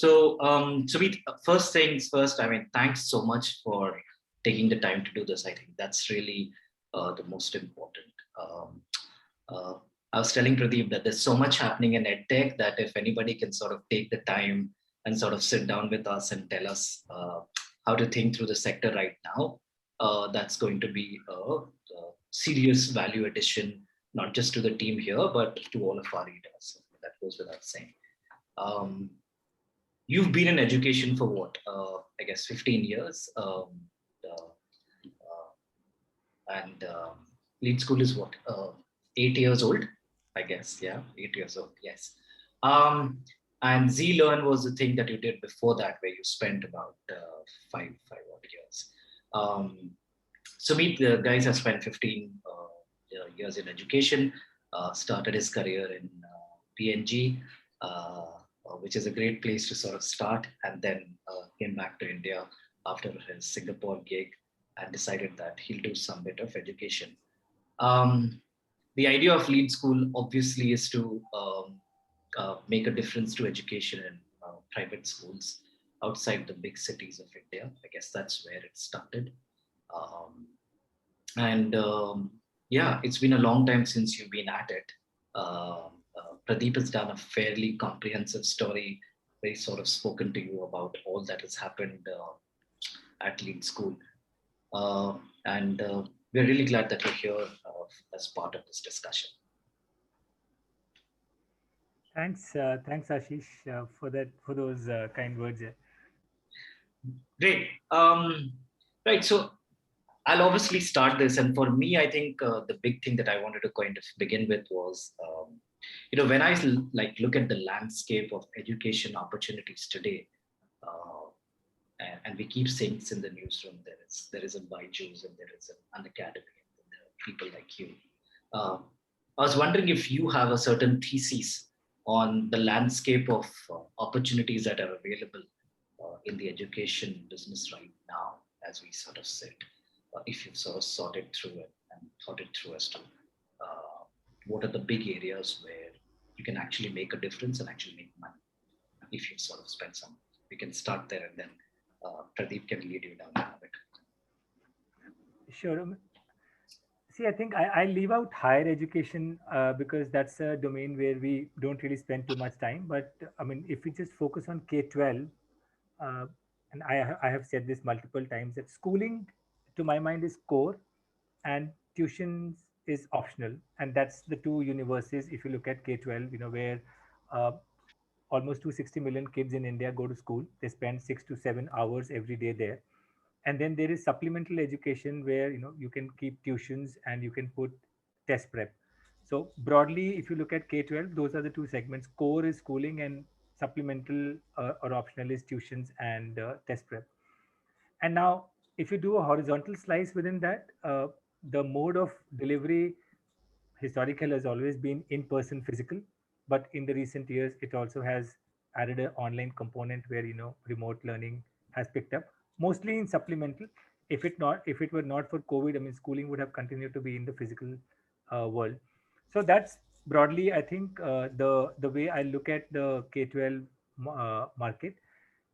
Sumit, first things first, I mean, thanks so much for taking the time to do this. I think that's really the most important. Um, uh, I was telling Pradeep that there's so much happening in EdTech that if anybody can sort of take the time and sort of sit down with us and tell us how to think through the sector right now, that's going to be a serious value addition, not just to the team here, but to all of our readers. That goes without saying. Um, you've been in education for what? I guess 15 years. Uh, and Lead School is what? 8 years old, I guess. Yeah, 8 years old. Yes. Um, and Z-Learn was the thing that you did before that, where you spent about five odd years. Sumit, the guys have spent 15 years in education. Started his career in PNG, which is a great place to sort of start, and then came back to India after his Singapore gig and decided that he'll do some bit of education. Um, the idea of Lead School obviously is to make a difference to education in private schools outside the big cities of India. I guess that's where it started. Um, and yeah, it's been a long time since you've been at it. Pradeep has done a fairly comprehensive story, very sort of spoken to you about all that has happened at Lead School. And we're really glad that you're here as part of this discussion. Thanks, Ashish, for those kind words. Great. Right. So I'll obviously start this. And for me, I think the big thing that I wanted to kind of begin with was, when I like look at the landscape of education opportunities today, uh, and we keep saying this in the newsroom, there is a Byju's and there is an academy, and there are people like you. Uh, I was wondering if you have a certain thesis on the landscape of opportunities that are available in the education business right now, as we sort of sit. If you've sort of sorted through it and thought it through as to what are the big areas where you can actually make a difference and actually make money if you sort of spend some. We can start there and then Pradeep can lead you down a bit. Sure. See, I think I leave out higher education because that's a domain where we don't really spend too much time. But I mean, if we just focus on K-12, uh, and I have said this multiple times, that schooling, to my mind, is core and tuitions is optional. And that's the two universes. If you look at K-12, where uh, almost 260 million kids in India go to school, they spend 6 to 7 hours every day there. And then there is supplemental education where you can keep tuitions and you can put test prep. So broadly, if you look at K-12, those are the two segments. Core is schooling, and supplemental or optional is tuitions and test prep. And now, if you do a horizontal slice within that, the mode of delivery historical has always been in person physical, but in the recent years it also has added an online component where remote learning has picked up, mostly in supplemental. If it were not for COVID, I mean, schooling would have continued to be in the physical world. So that's broadly, I think, the way I look at the K-12 market.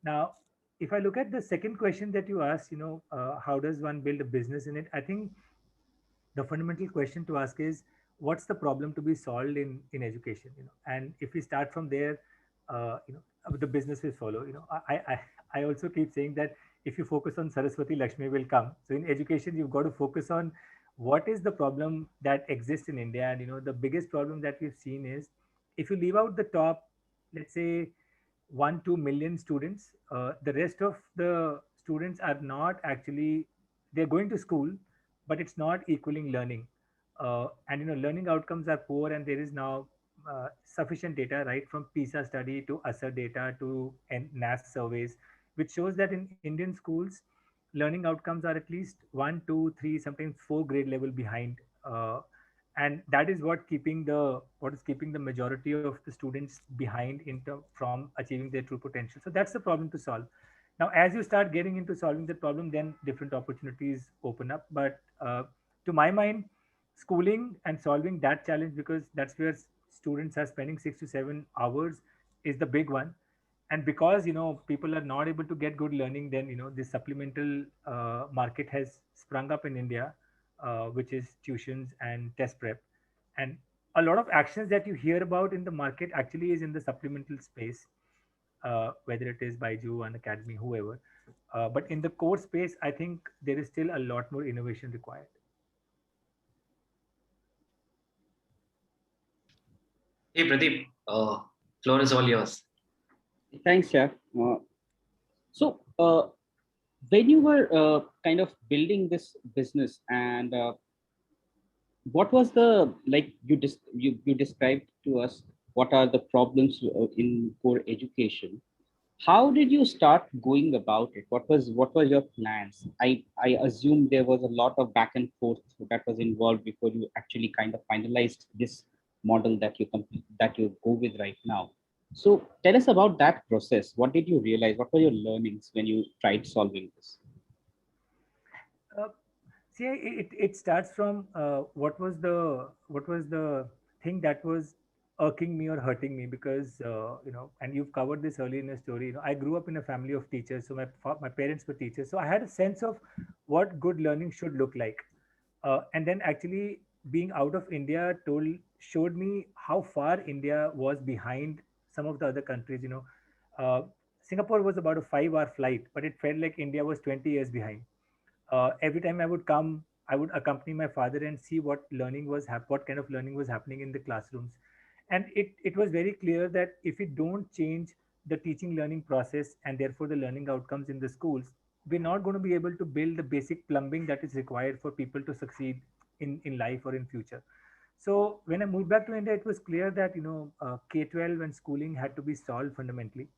Now, if I look at the second question that you asked, how does one build a business in it? I think the fundamental question to ask is, what's the problem to be solved in education? And if we start from there, the business will follow. I also keep saying that if you focus on Saraswati, Lakshmi will come. So in education, you've got to focus on what is the problem that exists in India. And the biggest problem that we've seen is, if you leave out the top, let's say 1 2 million students, the rest of the students are not actually, they're going to school, but it's not equaling learning. And learning outcomes are poor, and there is now sufficient data, right, from PISA study to ASA data to NAS surveys, which shows that in Indian schools, learning outcomes are at least 1 2 3, sometimes 4 grade level behind. And that is what is keeping the majority of the students behind from achieving their true potential. So that's the problem to solve. Now, as you start getting into solving the problem, then different opportunities open up. But to my mind, schooling and solving that challenge, because that's where students are spending 6 to 7 hours, is the big one. And because people are not able to get good learning, then this supplemental market has sprung up in India, which is tuitions and test prep. And a lot of actions that you hear about in the market actually is in the supplemental space, whether it is Baiju, an academy, whoever. But in the core space, I think there is still a lot more innovation required. Hey, Pradeep, floor is all yours. Thanks, Jack. So, when you were kind of building this business, and what was the like you described to us what are the problems in core education? How did you start going about it? What was your plans? I assume there was a lot of back and forth that was involved before you actually kind of finalized this model that you go with right now. So tell us about that process. What did you realize? What were your learnings when you tried solving this? Uh, See, it starts from what was the thing that was irking me or hurting me, because and you've covered this early in your story. I grew up in a family of teachers, so my parents were teachers, so I had a sense of what good learning should look like. And then actually being out of India showed me how far India was behind some of the other countries. Uh, Singapore was about a 5-hour flight, but it felt like India was 20 years behind. Every time I would come, I would accompany my father and see what kind of learning was happening in the classrooms. And it was very clear that if we don't change the teaching learning process and therefore the learning outcomes in the schools, we're not going to be able to build the basic plumbing that is required for people to succeed in life or in future. So when I moved back to India, it was clear that K-12 and schooling had to be solved fundamentally.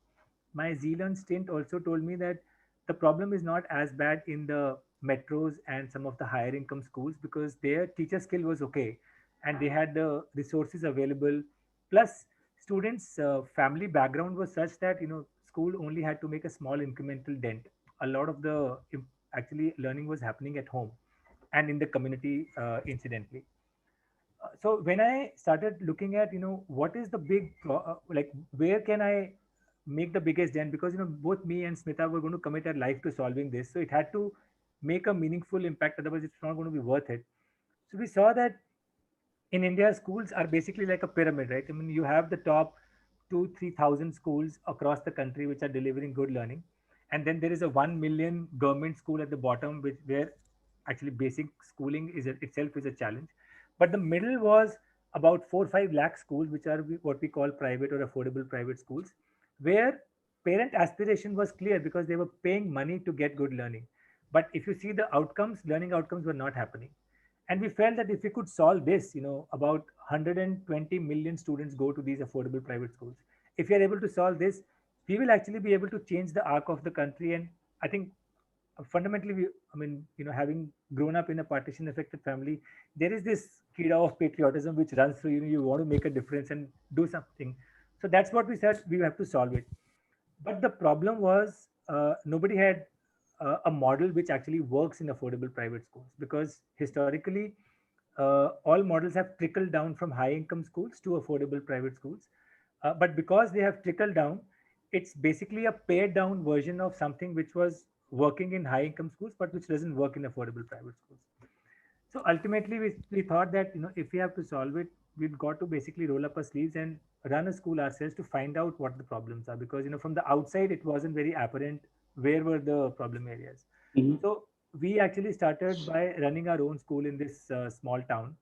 My Zealand stint also told me that the problem is not as bad in the metros and some of the higher income schools, because their teacher skill was okay and they had the resources available. Plus, students' family background was such that school only had to make a small incremental dent. A lot of the actually learning was happening at home and in the community, incidentally. So when I started looking at what is the like where can I make the biggest dent, because both me and Smita were going to commit our life to solving this, so it had to make a meaningful impact, otherwise it's not going to be worth it. So we saw that in India, schools are basically like a pyramid, right? I mean, you have the top 2-3 thousand schools across the country which are delivering good learning, and then there is a 1 million government school at the bottom, which where actually basic schooling itself is a challenge. But the middle was about 4-5 lakh schools, which are what we call private or affordable private schools, where parent aspiration was clear because they were paying money to get good learning. But if you see the outcomes, learning outcomes were not happening. And we felt that if we could solve this, about 120 million students go to these affordable private schools. If we are able to solve this, we will actually be able to change the arc of the country. And I think fundamentally, having grown up in a partition affected family, there is this kida of patriotism which runs through you want to make a difference and do something. So that's what we said, we have to solve it. But the problem was, nobody had a model which actually works in affordable private schools, because historically, all models have trickled down from high income schools to affordable private schools. But because they have trickled down, it's basically a pared down version of something which was working in high income schools, but which doesn't work in affordable private schools. So ultimately, we thought that if we have to solve it, we've got to basically roll up our sleeves and run a school ourselves to find out what the problems are, because from the outside it wasn't very apparent where were the problem areas. Mhm. So we actually started by running our own school in this small town.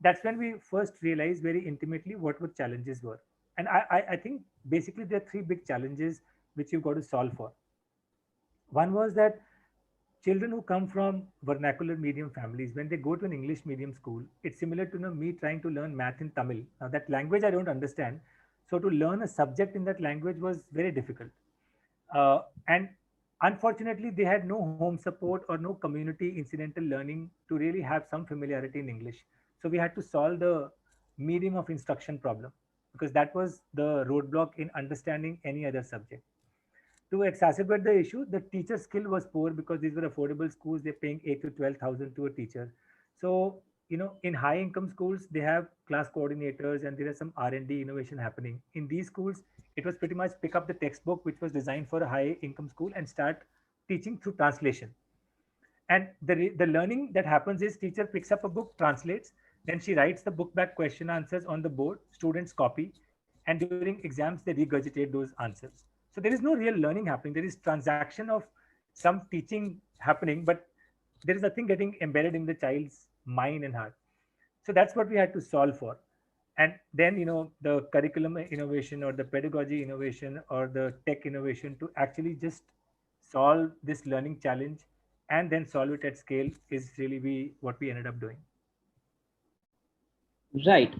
That's when we first realized very intimately what were challenges were. And I think basically there are three big challenges which you've got to solve for. One was that children who come from vernacular medium families, when they go to an English medium school, it's similar to me trying to learn math in Tamil. Now that language I don't understand, so to learn a subject in that language was very difficult. And unfortunately, they had no home support or no community incidental learning to really have some familiarity in English. So we had to solve the medium of instruction problem, because that was the roadblock in understanding any other subject. To exacerbate the issue, the teacher skill was poor because these were affordable schools. They're paying 8 to 12,000 to a teacher. So in high income schools, they have class coordinators and there is some R&D innovation happening. In these schools, it was pretty much pick up the textbook, which was designed for a high income school, and start teaching through translation. And the learning that happens is teacher picks up a book, translates, then she writes the book back question answers on the board, students copy, and during exams, they regurgitate those answers. So there is no real learning happening. There is transaction of some teaching happening, but there is nothing getting embedded in the child's mind and heart. So that's what we had to solve for. And then the curriculum innovation or the pedagogy innovation or the tech innovation to actually just solve this learning challenge and then solve it at scale is really what we ended up doing. Right.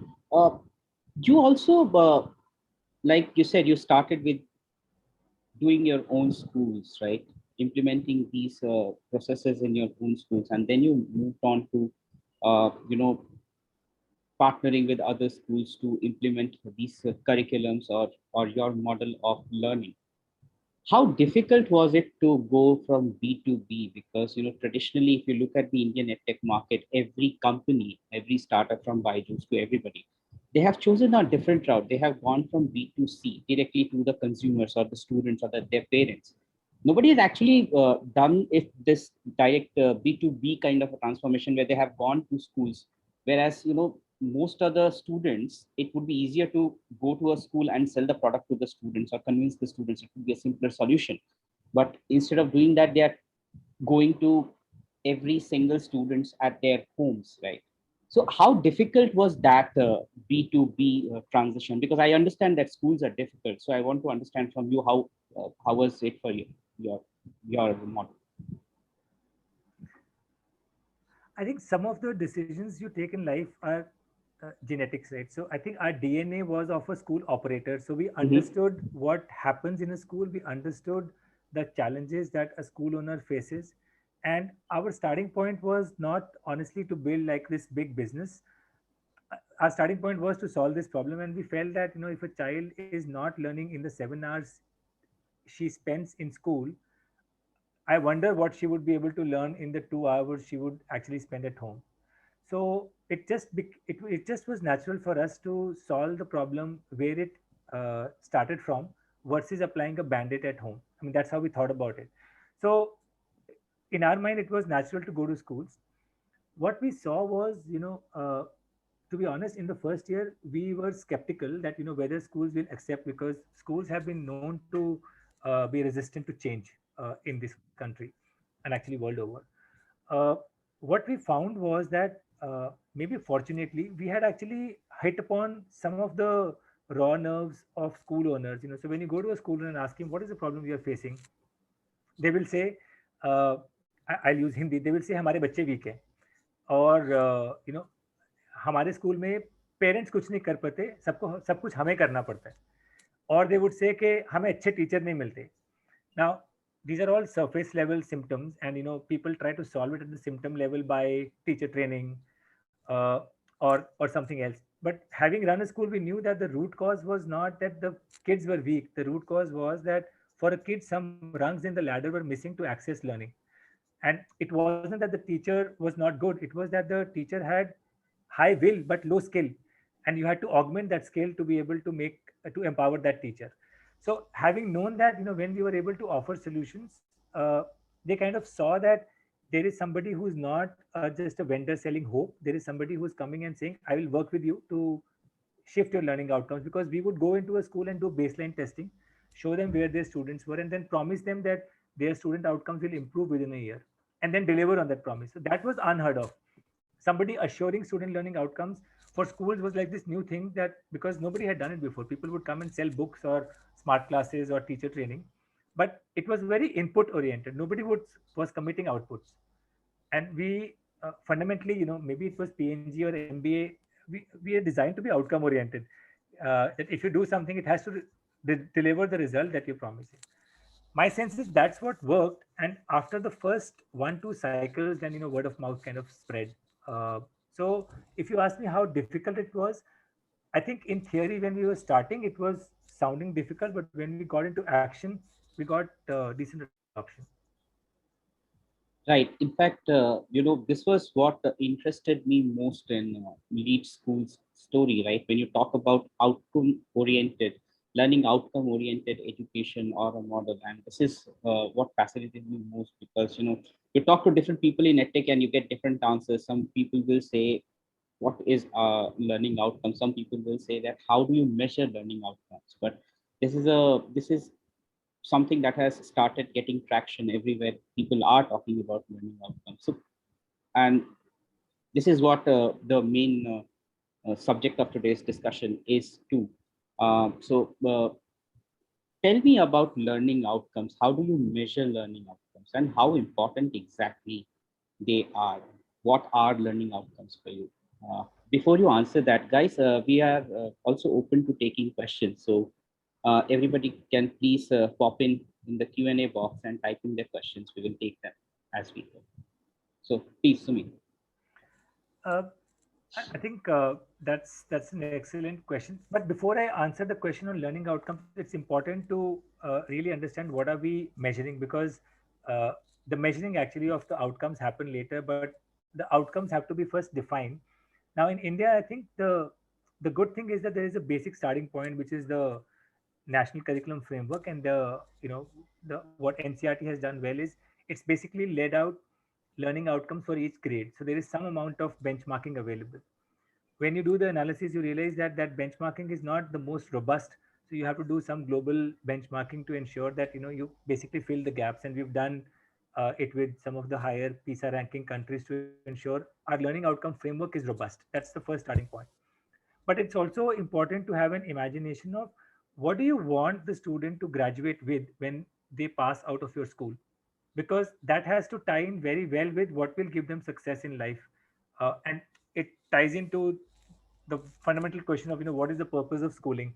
You also, like you said, you started with doing your own schools, right? Implementing these processes in your own schools, and then you moved on to, partnering with other schools to implement these curriculums or your model of learning. How difficult was it to go from B to B? Because traditionally, if you look at the Indian edtech market, every company, every startup from Byju's to everybody, they have chosen a different route. They have gone from B to C directly to the consumers or the students or their parents. Nobody has actually done it this direct B2B kind of a transformation where they have gone to schools. Whereas most other students, it would be easier to go to a school and sell the product to the students or convince the students. It would be a simpler solution. But instead of doing that, they are going to every single students at their homes, right? So how difficult was that B2B transition? Because I understand that schools are difficult. So I want to understand from you how was it for you, your model? I think some of the decisions you take in life are genetics, right? So I think our DNA was of a school operator. So we understood what happens in a school. We understood the challenges that a school owner faces. And our starting point was not honestly to build like this big business. Our starting point was to solve this problem. And we felt that, if a child is not learning in the 7 hours she spends in school, I wonder what she would be able to learn in the 2 hours she would actually spend at home. So it just was natural for us to solve the problem where it started from versus applying a band-aid at home. I mean, that's how we thought about it. So in our mind, it was natural to go to schools. What we saw was, to be honest, in the first year, we were skeptical that, whether schools will accept, because schools have been known to be resistant to change in this country and actually world over. Uh, what we found was that maybe fortunately, we had actually hit upon some of the raw nerves of school owners. So when you go to a school and ask him, what is the problem you are facing? They will say, I'll use Hindi, they will say, हमारे बच्चे week हैं, और हमारे school में parents कुछ नहीं कर पाते, सबको सब कुछ हमें करना पड़ता है, और दे वुड से कि हमें अच्छे टीचर नहीं मिलते. Now, these are all surface level symptoms, and people try to solve it at the symptom level by teacher training, or something else. But having run a school, we knew that the root cause was not that the kids were weak. The root cause was that for a kid, some rungs in the ladder were missing to access learning. And it wasn't that the teacher was not good. It was that the teacher had high will but low skill, and you had to augment that skill to be able to to empower that teacher. So having known that, when we were able to offer solutions, they kind of saw that there is somebody who's not just a vendor selling hope. There is somebody who's coming and saying, I will work with you to shift your learning outcomes, because we would go into a school and do baseline testing, show them where their students were, and then promise them that their student outcomes will improve within a year, and then deliver on that promise. So that was unheard of. Somebody assuring student learning outcomes for schools was like this new thing, that because nobody had done it before. People would come and sell books or smart classes or teacher training, but it was very input oriented. Nobody was committing outputs. And we fundamentally, maybe it was PNG or MBA, we are designed to be outcome oriented, that if you do something, it has to deliver the result that you're promising. My sense is that's what worked. And after the first 1-2 cycles, then word of mouth kind of spread. So if you ask me how difficult it was, I think in theory, when we were starting, it was sounding difficult, but when we got into action, we got decent adoption. Right. In fact, this was what interested me most in Lead School's story, right? When you talk about learning outcome oriented education or a model. And this is what fascinated me most because, you talk to different people in EdTech and you get different answers. Some people will say, what is learning outcome? Some people will say that, how do you measure learning outcomes? But this is something that has started getting traction everywhere. People are talking about learning outcomes. So, and this is what the main subject of today's discussion is too. Tell me about learning outcomes. How do you measure learning outcomes, and how important exactly they are? What are learning outcomes for you? Before you answer that, guys, we are also open to taking questions. So everybody can please pop in the Q&A box and type in their questions. We will take them as we go. So please, Sumit. Uh, I think that's an excellent question. But before I answer the question on learning outcomes, it's important to really understand what are we measuring, because uh, the measuring actually of the outcomes happen later, but the outcomes have to be first defined. Now in India, I think the good thing is that there is a basic starting point, which is the national curriculum framework, and the what NCRT has done well is it's basically laid out learning outcomes for each grade. So there is some amount of benchmarking available. When you do the analysis, you realize that that benchmarking is not the most robust. So you have to do some global benchmarking to ensure that you basically fill the gaps. And we've done it with some of the higher PISA ranking countries to ensure our learning outcome framework is robust. That's the first starting point. But it's also important to have an imagination of what do you want the student to graduate with when they pass out of your school, because that has to tie in very well with what will give them success in life. And it ties into the fundamental question of what is the purpose of schooling.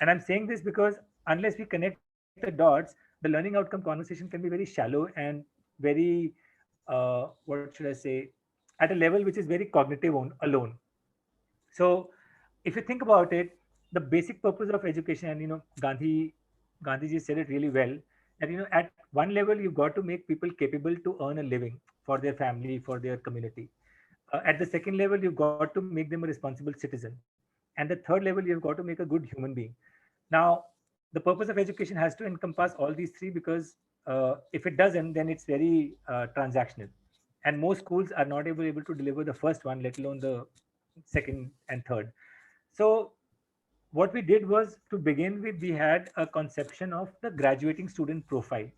And I'm saying this because unless we connect the dots, the learning outcome conversation can be very shallow and very what should I say, at a level which is very cognitive alone. So if you think about it, the basic purpose of education, and Gandhiji said it really well, that at one level you've got to make people capable to earn a living for their family, for their community. At the second level, you've got to make them a responsible citizen, and the third level you've got to make a good human being. Now, the purpose of education has to encompass all these three, because if it doesn't, then it's very transactional, and most schools are not able to deliver the first one, let alone the second and third. So what we did was, to begin with, we had a conception of the graduating student profile,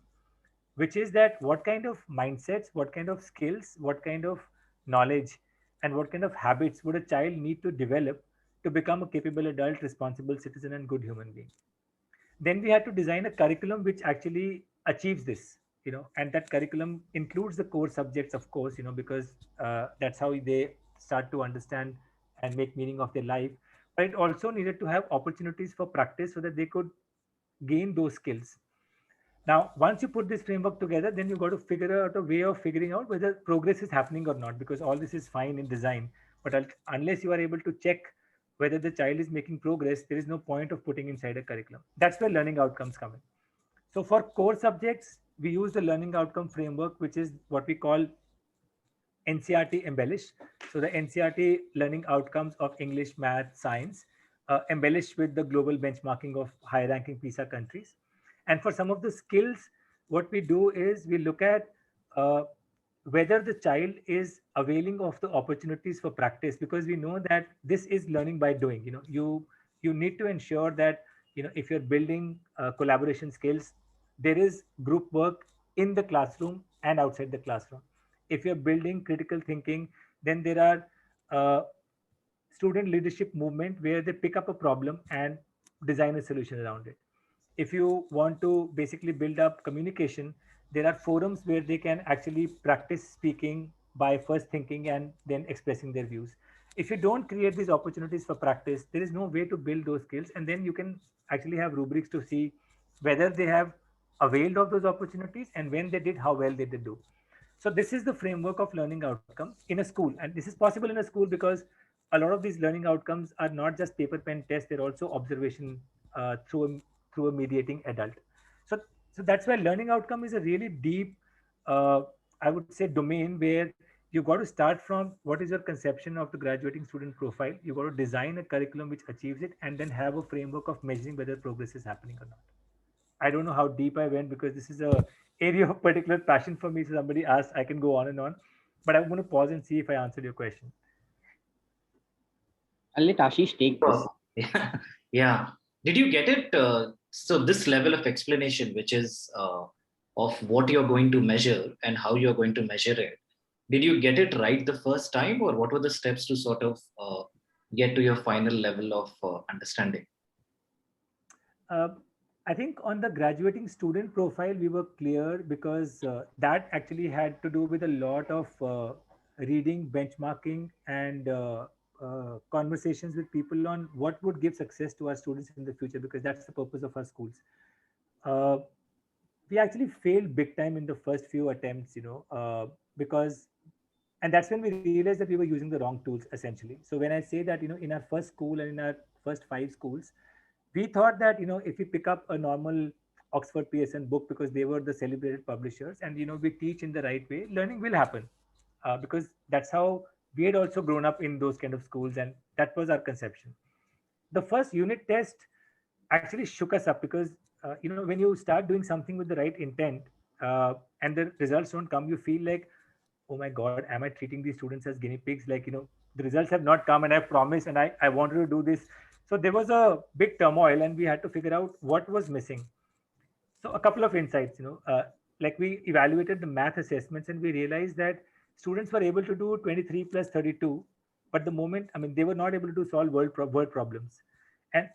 which is that what kind of mindsets, what kind of skills, what kind of knowledge, and what kind of habits would a child need to develop to become a capable adult, responsible citizen, and good human being. Then we had to design a curriculum which actually achieves this, and that curriculum includes the core subjects, of course, because that's how they start to understand and make meaning of their life. But it also needed to have opportunities for practice so that they could gain those skills. Now, once you put this framework together, then you've got to figure out a way of figuring out whether progress is happening or not, because all this is fine in design. But unless you are able to check whether the child is making progress, there is no point of putting inside a curriculum. That's where learning outcomes come in. So for core subjects, we use the learning outcome framework, which is what we call NCRT embellished. So the NCRT learning outcomes of English, math, science, embellished with the global benchmarking of high ranking PISA countries. And for some of the skills, what we do is we look at uh, whether the child is availing of the opportunities for practice, because we know that this is learning by doing. You need to ensure that if you're building collaboration skills, there is group work in the classroom and outside the classroom. If you're building critical thinking, then there are student leadership movement where they pick up a problem and design a solution around it. If you want to basically build up communication, there are forums where they can actually practice speaking by first thinking and then expressing their views. If you don't create these opportunities for practice, there is no way to build those skills, and then you can actually have rubrics to see whether they have availed of those opportunities, and when they did, how well they did do. So this is the framework of learning outcomes in a school, and this is possible in a school because a lot of these learning outcomes are not just paper pen tests; they're also observation through a mediating adult. So so that's why learning outcome is a really deep uh, I would say, domain where you got to start from what is your conception of the graduating student profile. You got to design a curriculum which achieves it, and then have a framework of measuring whether progress is happening or not. I don't know how deep I went because this is a area of particular passion for me. So somebody asked, I can go on and on, but I'm going to pause and see if I answered your question. I'll let Ashish take this. Yeah. Yeah. Did you get it? So this level of explanation, which is of what you're going to measure and how you're going to measure it, did you get it right the first time, or what were the steps to sort of get to your final level of understanding? Uh, I think on the graduating student profile, we were clear because that actually had to do with a lot of reading, benchmarking, and conversations with people on what would give success to our students in the future, because that's the purpose of our schools. Uh, we actually failed big time in the first few attempts, because, and that's when we realized that we were using the wrong tools essentially. So when I say that, in our first school and in our first 5 schools, we thought that, if we pick up a normal Oxford Pearson book because they were the celebrated publishers, and we teach in the right way, learning will happen, because that's how we had also grown up in those kind of schools, and that was our conception. The first unit test actually shook us up because when you start doing something with the right intent, and the results don't come, you feel like, oh my god, am I treating these students as guinea pigs? Like, the results have not come and I promised and I wanted to do this. So there was a big turmoil and we had to figure out what was missing. So a couple of insights, like we evaluated the math assessments and we realized that students were able to do 23 plus 32, but the moment, I mean, they were not able to solve word problems. And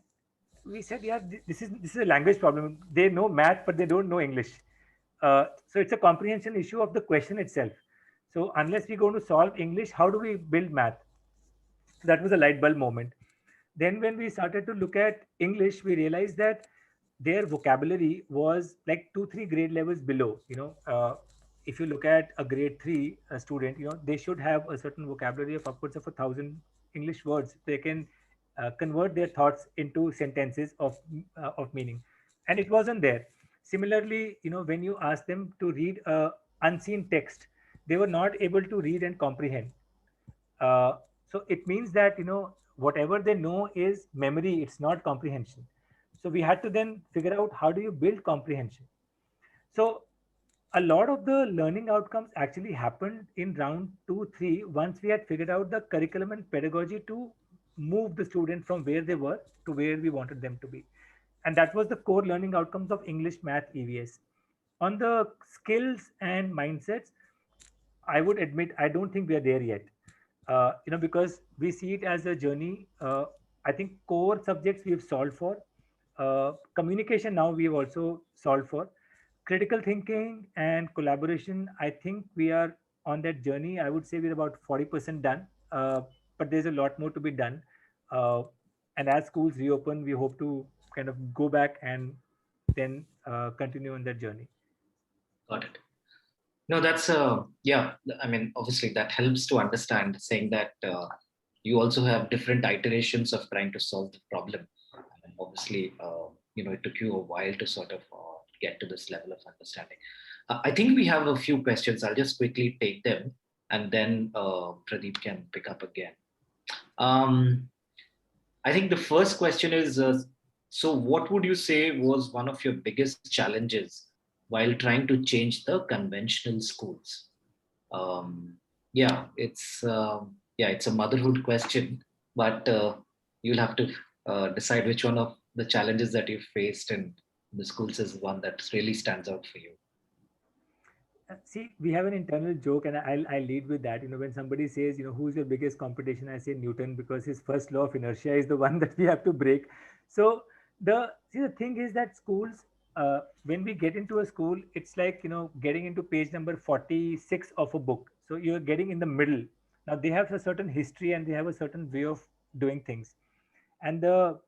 we said, yeah, this is a language problem. They know math, but they don't know English. So it's a comprehension issue of the question itself. So unless we're going to solve English, how do we build math? So that was a light bulb moment. Then when we started to look at English, we realized that their vocabulary was like 2 3 grade levels below. If you look at a grade 3 student, they should have a certain vocabulary of upwards of 1,000 English words. They can convert their thoughts into sentences of meaning, and it wasn't there. Similarly, when you ask them to read a unseen text, they were not able to read and comprehend. So it means that whatever they know is memory, it's not comprehension. So we had to then figure out how do you build comprehension. So a lot of the learning outcomes actually happened in round 2 3 once we had figured out the curriculum and pedagogy to move the student from where they were to where we wanted them to be. And that was the core learning outcomes of English, math, EVS. On the skills and mindsets, I would admit I don't think we are there yet. Because we see it as a journey. I think core subjects we have solved for. Communication now we have also solved for. Critical thinking and collaboration, I think we are on that journey. I would say we're about 40% done, but there's a lot more to be done. Uh, and as schools reopen, we hope to kind of go back and then continue on that journey. Got it. No, that's yeah. I mean, obviously that helps to understand. Saying that you also have different iterations of trying to solve the problem, and obviously, it took you a while to sort of get to this level of understanding. I think we have a few questions. I'll just quickly take them, and then Pradeep can pick up again. Um, I think the first question is: so, what would you say was one of your biggest challenges while trying to change the conventional schools? It's a motherhood question, but you'll have to decide which one of the challenges that you faced in the schools is one that really stands out for you. See, we have an internal joke, and I'll lead with that. When somebody says, who's your biggest competition, I say Newton, because his first law of inertia is the one that we have to break. So the thing is that schools, when we get into a school, it's like getting into page number 46 of a book. So you're getting in the middle. Now they have a certain history and they have a certain way of doing things. And the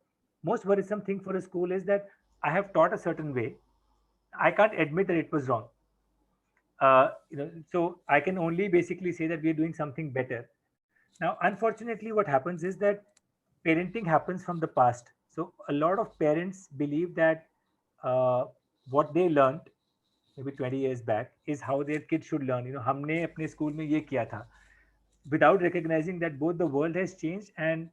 most worrisome thing for a school is that I have taught a certain way. I can't admit that it was wrong. So I can only basically say that we are doing something better. Now, unfortunately, what happens is that parenting happens from the past. So a lot of parents believe that uh, what they learned maybe 20 years back is how their kids should learn. हमने अपने school में ये किया था, without recognizing that both the world has changed, and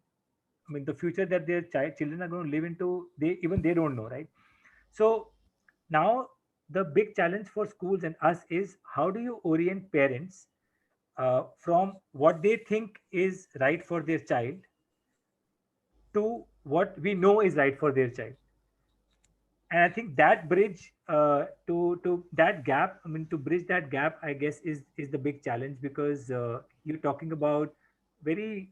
I mean the future that their children are going to live into, they don't know, right? So now the big challenge for schools and us is, how do you orient parents from what they think is right for their child to what we know is right for their child? And I think that bridge to that gap, I mean, to bridge that gap, I guess is the big challenge, because you're talking about very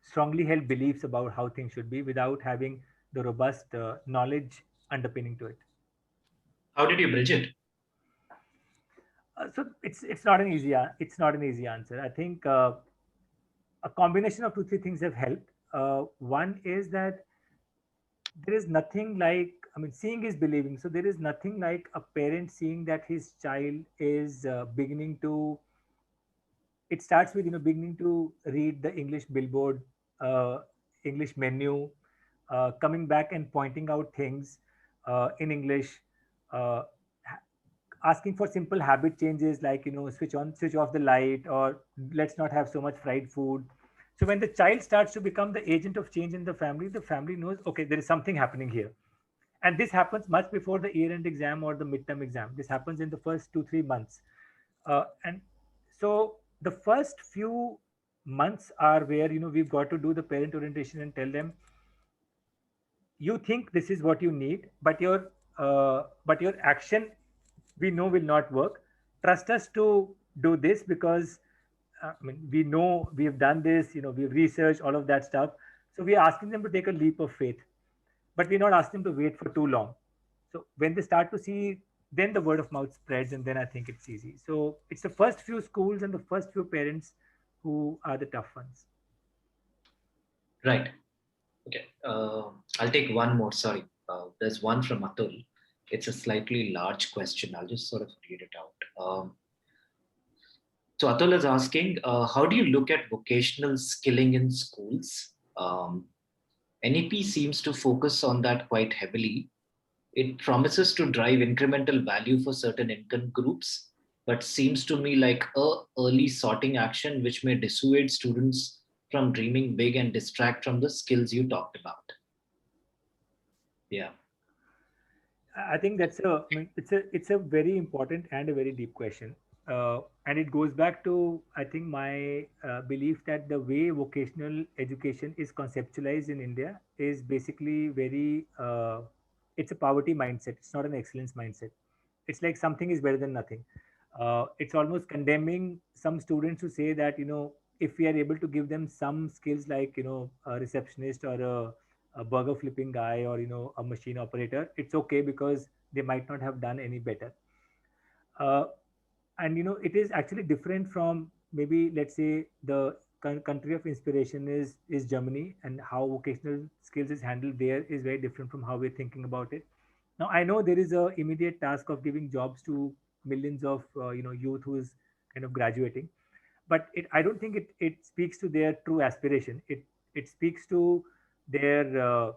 strongly held beliefs about how things should be without having the robust knowledge underpinning to it. How did you bridge it? So it's not an easy answer. I think a combination of two three things have helped. One is that there is nothing like, I mean, seeing is believing. So there is nothing like a parent seeing that his child is beginning to. It starts with beginning to read the English billboard, English menu, coming back and pointing out things in English, uh, asking for simple habit changes like switch off the light, or let's not have so much fried food. So when the child starts to become the agent of change in the family knows, okay, there is something happening here. And this happens much before the year end exam or the midterm exam. This happens in the first 2-3 months. And so the first few months are where we've got to do the parent orientation and tell them, you think this is what you need, but your action, we know, will not work. Trust us to do this, because I mean, we know we've done this, we've researched all of that stuff. So we are asking them to take a leap of faith, but we're not asking them to wait for too long. So when they start to see, then the word of mouth spreads, and then I think it's easy. So it's the first few schools and the first few parents who are the tough ones. Right. Okay. I'll take one more. Sorry. There's one from Atul. It's a slightly large question. I'll just sort of read it out. So Atul is asking, how do you look at vocational skilling in schools? NEP seems to focus on that quite heavily. It promises to drive incremental value for certain income groups, but seems to me like a early sorting action which may dissuade students from dreaming big and distract from the skills you talked about. Yeah. I think it's a very important and a very deep question, and it goes back to, I think, my belief that the way vocational education is conceptualized in India is basically very. It's a poverty mindset. It's not an excellence mindset. It's like something is better than nothing. It's almost condemning some students who say that if we are able to give them some skills like a receptionist or a burger flipping guy, or a machine operator, it's okay because they might not have done any better. uh, and it is actually different from, maybe let's say, the country of inspiration is Germany, and how vocational skills is handled there is very different from how we're thinking about it. Now I know there is a immediate task of giving jobs to millions of youth who is kind of graduating, but I don't think it speaks to their true aspiration. It speaks to their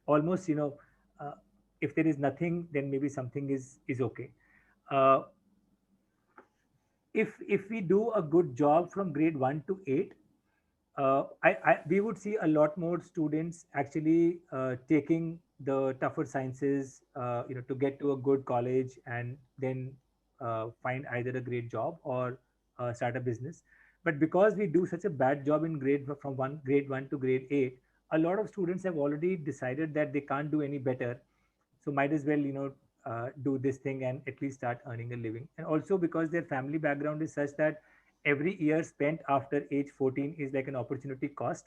almost uh, if there is nothing, then maybe something is okay. uh, if we do a good job from grade 1 to 8, we would see a lot more students actually taking the tougher sciences, to get to a good college and then find either a great job or start a business. But because we do such a bad job in grade 1 to grade 8, a lot of students have already decided that they can't do any better, so might as well do this thing and at least start earning a living. And also because their family background is such that every year spent after age 14 is like an opportunity cost.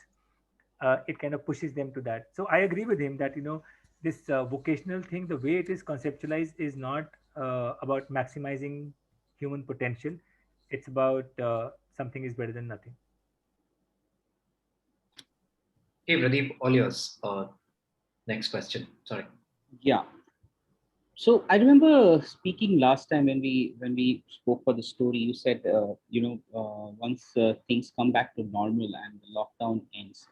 It kind of pushes them to that. So I agree with him that this vocational thing, the way it is conceptualized, is not about maximizing human potential. It's about something is better than nothing. Hey, Pradeep, all yours. Next question. Sorry. Yeah. So I remember speaking last time when we spoke for the story. You said once things come back to normal and the lockdown ends,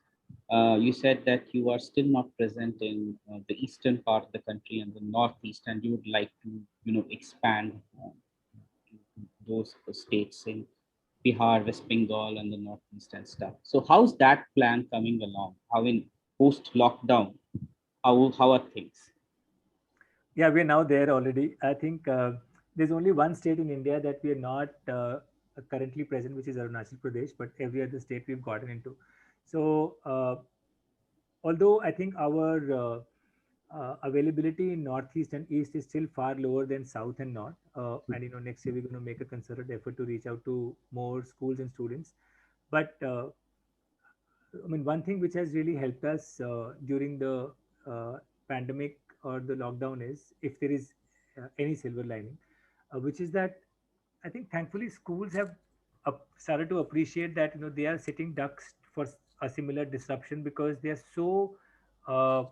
You said that you are still not present in the eastern part of the country and the northeast, and you would like to, expand to those states in Bihar, West Bengal, and the northeast and stuff. So, how's that plan coming along? How in post lockdown? How are things? Yeah, we're now there already. I think there's only one state in India that we are not currently present, which is Arunachal Pradesh, but every other state we've gotten into. So, although I think our availability in northeast and east is still far lower than south and north, and next year we're going to make a concerted effort to reach out to more schools and students. But I mean, one thing which has really helped us during the pandemic or the lockdown is, if there is any silver lining, which is that I think thankfully schools have started to appreciate that they are sitting ducks for a similar disruption, because they are so uh,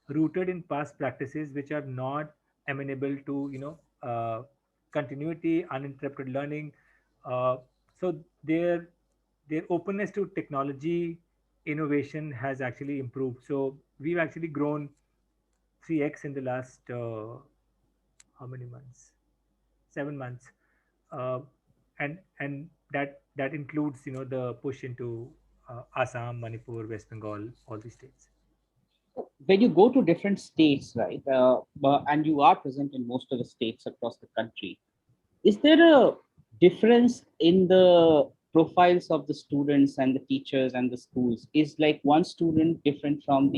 rooted in past practices which are not amenable to continuity, uninterrupted learning. So their openness to technology innovation has actually improved. So we've actually grown 3x in the last how many months? 7 months, uh, and that includes the push into Assam, Manipur, West Bengal, all these states. When you go to different states, right, and you are present in most of the states across the country, is there a difference in the profiles of the students and the teachers and the schools? Is like one student different from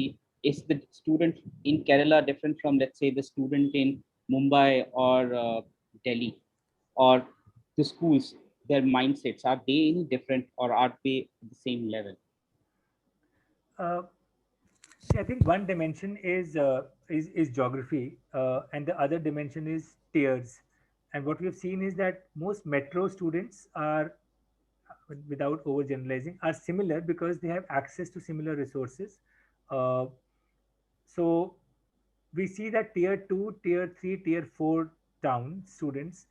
is the student in Kerala different from, let's say, the student in Mumbai or Delhi? Or the schools, their mindsets, are they any different, or are they at the same level? Uh, See, I think one dimension is geography, and the other dimension is tiers. And what we have seen is that most metro students are, without overgeneralizing, are similar because they have access to similar resources. Uh, so we see that tier two, tier three, tier four town students,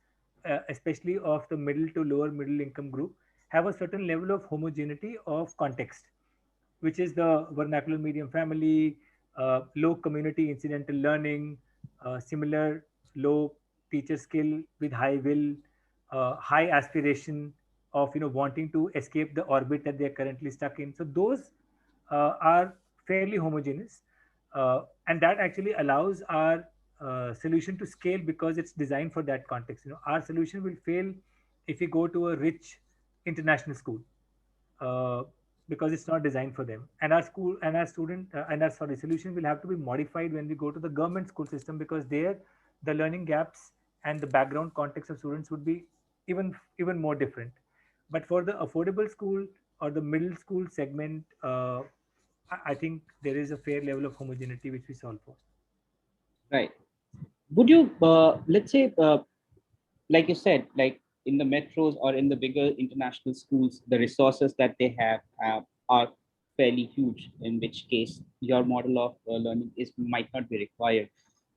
especially of the middle to lower middle income group, have a certain level of homogeneity of context, which is the vernacular medium family, low community incidental learning, similar low teacher skill with high will, high aspiration of wanting to escape the orbit that they are currently stuck in. So those are fairly homogeneous, and that actually allows our solution to scale because it's designed for that context. Our solution will fail if we go to a rich international school, uh, because it's not designed for them. And our school and our student and our sorry solution will have to be modified when we go to the government school system, because there the learning gaps and the background context of students would be even more different. But for the affordable school or the middle school segment, I think there is a fair level of homogeneity which we solve for. Right. Would you, let's say, like you said, like in the metros or in the bigger international schools, the resources that they have are fairly huge, in which case your model of learning is might not be required,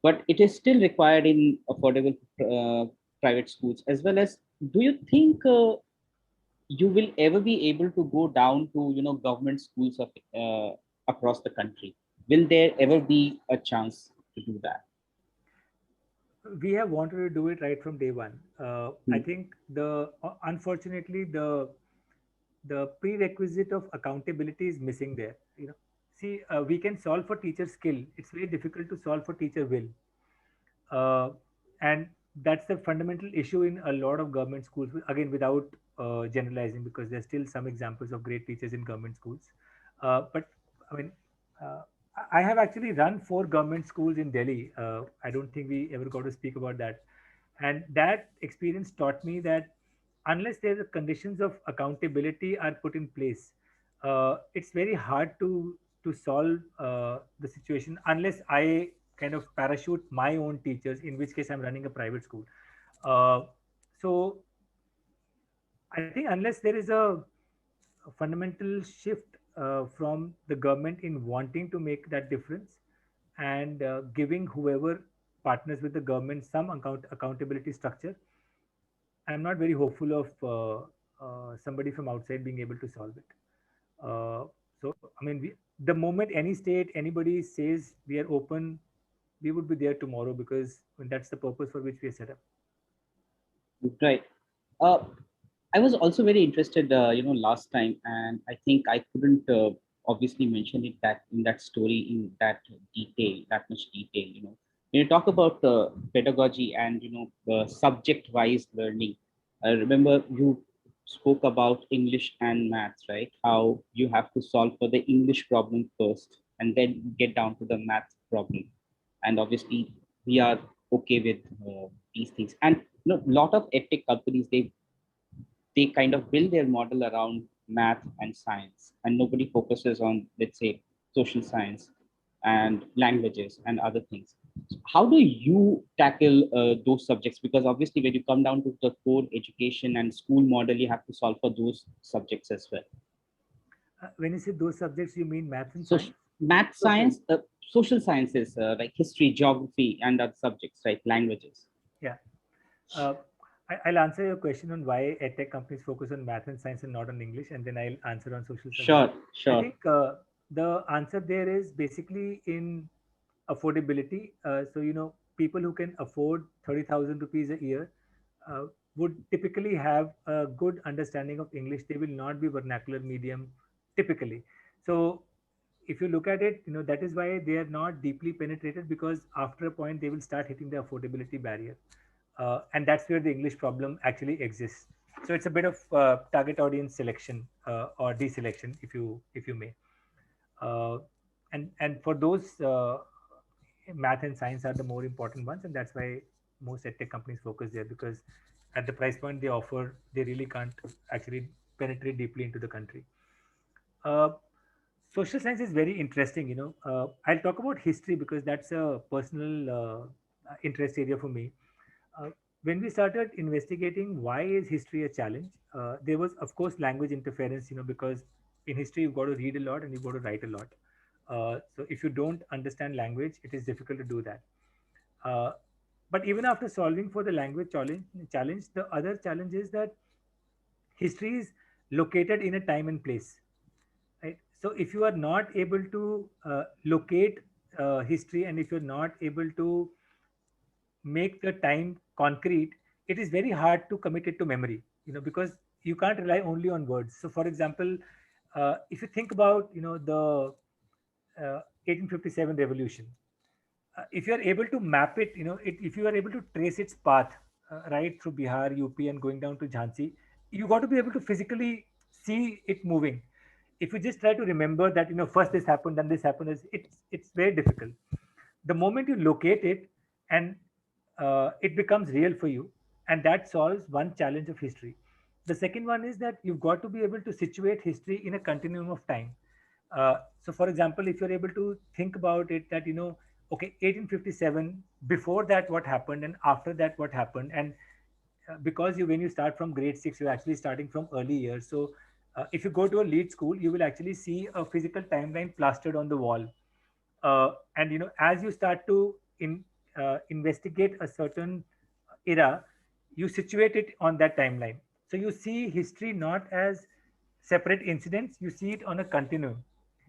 but it is still required in affordable private schools as well. As, do you think you will ever be able to go down to government schools of across the country? Will there ever be a chance to do that? We have wanted to do it right from day one. I Hmm. think the unfortunately the prerequisite of accountability is missing there. See, we can solve for teacher skill. It's very difficult to solve for teacher will, and that's the fundamental issue in a lot of government schools. Again, without generalizing, because there's still some examples of great teachers in government schools. But I mean, uh, I have actually run 4 government schools in Delhi. I don't think we ever got to speak about that. And that experience taught me that unless there are conditions of accountability are put in place, it's very hard to solve the situation unless I kind of parachute my own teachers, in which case I'm running a private school. So I think unless there is a fundamental shift from the government in wanting to make that difference, and giving whoever partners with the government some accountability structure, I'm not very hopeful of somebody from outside being able to solve it. So, I mean, the moment any state, anybody says we are open, we would be there tomorrow because that's the purpose for which we are set up. Right. Uh, I was also very interested, last time, and I think I couldn't obviously mention it that in that story in that detail, that much detail. When you talk about pedagogy and subject-wise learning, I remember you spoke about English and maths, right? How you have to solve for the English problem first, and then get down to the math problem. And obviously, we are okay with these things. And lot of edtech companies, they kind of build their model around math and science, and nobody focuses on, let's say, social science and languages and other things. So how do you tackle those subjects? Because obviously when you come down to the core education and school model, you have to solve for those subjects as well. When you say those subjects, you mean maths and So science? math, Social. science, social sciences, like history, geography, and other subjects, right? Languages. Yeah. Uh, I'll answer your question on why edtech companies focus on math and science and not on English, and then I'll answer on social subjects. Sure, I sure. think the answer there is basically in affordability. So, people who can afford 30,000 rupees a year uh, would typically have a good understanding of English. They will not be vernacular medium typically. So, if you look at it, that is why they are not deeply penetrated, because after a point they will start hitting the affordability barrier, and that's where the English problem actually exists. So it's a bit of target audience selection or deselection, if you may. uh, and for those, math and science are the more important ones, and that's why most edtech companies focus there, because at the price point they offer, they really can't actually penetrate deeply into the country. uh, Social science is very interesting. I'll talk about history because that's a personal interest area for me. uh, when we started investigating why is history a challenge, there was of course language interference, because in history you've got to read a lot and you've got to write a lot. So if you don't understand language, it is difficult to do that. uh, but even after solving for the language challenge, the other challenge is that history is located in a time and place, right? So if you are not able to locate history, and if you're not able to make the time concrete, it is very hard to commit it to memory, because you can't rely only on words. So for example, if you think about the 1857 revolution, if you are able to map it, if you are able to trace its path right through Bihar, UP, and going down to Jhansi, you got to be able to physically see it moving. If you just try to remember that, first this happened, then this happened, it's very difficult. The moment you locate it, and it becomes real for you, and that solves one challenge of history. The second one is that you've got to be able to situate history in a continuum of time. So for example, if you're able to think about it, that okay, 1857, before that what happened, and after that what happened, and because when you start from grade 6, you're actually starting from early years. So if you go to a lead school, you will actually see a physical timeline plastered on the wall. And as you start to investigate a certain era, you situate it on that timeline. So you see history not as separate incidents, you see it on a continuum.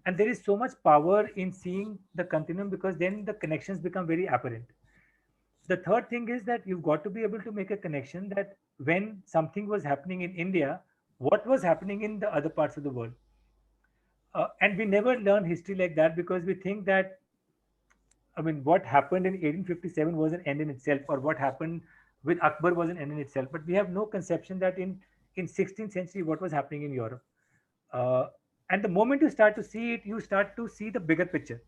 And there is so much power in seeing the continuum, because then the connections become very apparent. The third thing is that you've got to be able to make a connection that when something was happening in India, what was happening in the other parts of the world. And we never learn history like that, because we think that, I mean, what happened in 1857 was an end in itself, or what happened with Akbar was an end in itself. But we have no conception that in 16th century what was happening in Europe. Uh, and the moment you start to see it, you start to see the bigger picture.